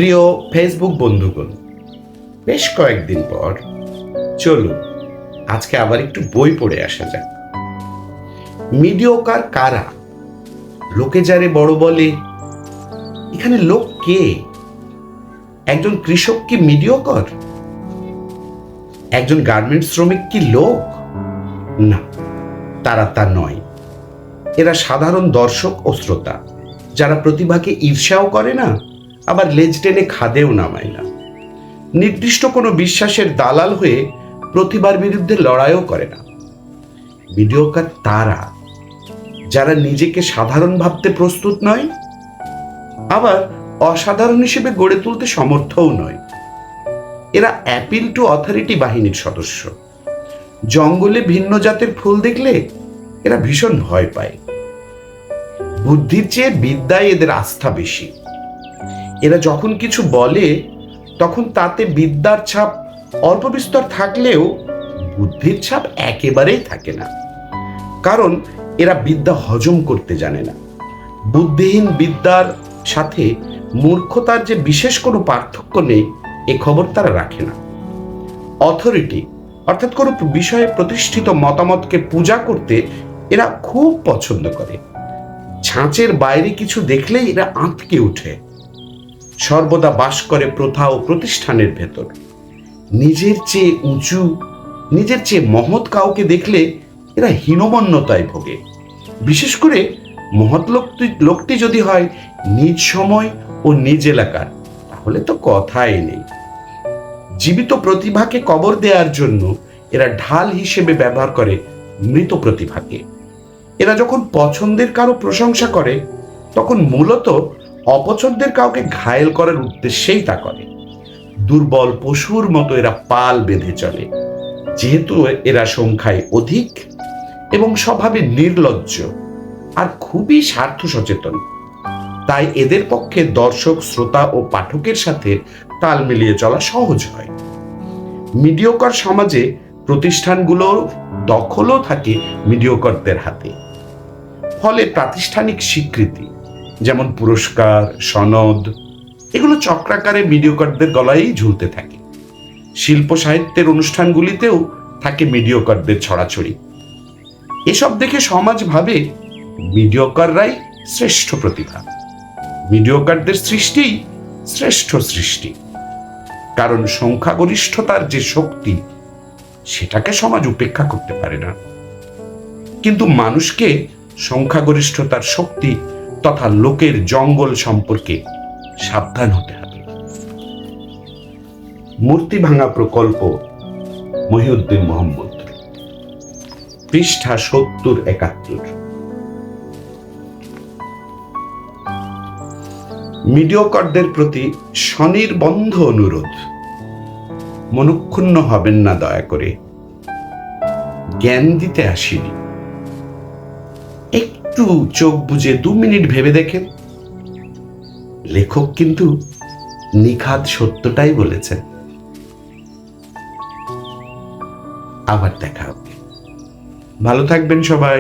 প্রিয় ফেসবুক বন্ধুগণ, বেশ কয়েকদিন পর চলুন আজকে আবার একটু বই পড়ে আসা যাক। মিডিওকার কারা? লোকে যারে বড় বলে, এখানে লোক কে? একজন কৃষক কি মিডিওকর? একজন গার্মেন্টস শ্রমিক কি লোক? না, তারা তা নয়। এরা সাধারণ দর্শক ও শ্রোতা, যারা প্রতিভাকে ঈর্ষাও করে না, আবার লেজ টেনে খাদেও নামায় না। নির্দিষ্ট কোনো বিশ্বাসের দালাল হয়ে প্রতিভার বিরুদ্ধে লড়াইও করে না। মিডিওকার তারা, যারা নিজেকে সাধারণ ভাবতে প্রস্তুত নয়, আবার অসাধারণ হিসেবে গড়ে তুলতে সমর্থও নয়। এরা অ্যাপিল টু অথরিটি বাহিনীর সদস্য। জঙ্গলে ভিন্ন জাতের ফুল দেখলে এরা ভীষণ ভয় পায়। বুদ্ধির চেয়ে বিদ্যায় এদের আস্থা বেশি। এরা যখন কিছু বলে তখন তাতে বিদ্যার ছাপ অল্প বিস্তর থাকলেও বুদ্ধির ছাপ একেবারেই থাকে না। কারণ এরা বিদ্যা হজম করতে জানে না। বুদ্ধিহীন বিদ্যার সাথে মূর্খতার যে বিশেষ কোনো পার্থক্য নেই, এ খবর তারা রাখে না। অথরিটি অর্থাৎ কোনো বিষয়ে প্রতিষ্ঠিত মতামতকে পূজা করতে এরা খুব পছন্দ করে। ছাঁচের বাইরে কিছু দেখলেই এরা আঁতকে ওঠে। সর্বদা বাস করে প্রথা ও প্রতিষ্ঠানের ভেতর। নিজের চেয়ে উঁচু, নিজের চেয়ে মহৎ কাউকে দেখলে এরা হীনমন্যতায় ভোগে। বিশেষ করে মহৎ লোকটি যদি হয় নিজ সময় ও নিজ এলাকার, তাহলে তো কথাই নেই। জীবিত প্রতিভাকে কবর দেওয়ার জন্য এরা ঢাল হিসেবে ব্যবহার করে মৃত প্রতিভাকে। এরা যখন পছন্দের কারো প্রশংসা করে, তখন মূলত অপছন্দের কাউকে ঘায়েল করার উদ্দেশ্যেই তা করে। দুর্বল পশুর মতো এরা পাল বেঁধে চলে। যেহেতু এরা সংখ্যায় অধিক এবং স্বভাবে নির্লজ্জ আর খুবই স্বার্থ সচেতন, তাই এদের পক্ষে দর্শক, শ্রোতা ও পাঠকের সাথে তাল মিলিয়ে চলা সহজ হয়। মিডিওকর সমাজে প্রতিষ্ঠানগুলোর দখলও থাকে মিডিওকরদের হাতে। ফলে প্রাতিষ্ঠানিক স্বীকৃতি, যেমন পুরস্কার, সনদ, এগুলো চক্রাকারে মিডিওকরদের গলায় ঝুলতে থাকে। শিল্প সাহিত্যের অনুষ্ঠানগুলিতেও থাকে মিডিওকরদের ছড়াছড়ি। এসব দেখে সমাজ ভাবে মিডিওকররাই শ্রেষ্ঠ প্রতিভা। মিডিওকরদের সৃষ্টিই শ্রেষ্ঠ সৃষ্টি। কারণ সংখ্যাগরিষ্ঠতার যে শক্তি, সেটাকে সমাজ উপেক্ষা করতে পারে না। কিন্তু মানুষকে সংখ্যাগরিষ্ঠতার শক্তি তথা লোকের জঙ্গল সম্পর্কে সাবধান হতে হবে। মূর্তি ভাঙা প্রকল্প, মহিউদ্দিন মোহাম্মদ, পৃষ্ঠা 70-71। মিডিওকরদের প্রতি স্বনির্বন্ধ অনুরোধ, মনক্ষুণ্ণ হবেন না দয়া করে। জ্ঞান দিতে আসিনি, একটু চোখ বুজে 2 মিনিট ভেবে দেখেন। লেখক কিন্তু নিখাদ সত্যটাই বলেছেন। আবার দেখা হবে। ভালো থাকবেন সবাই।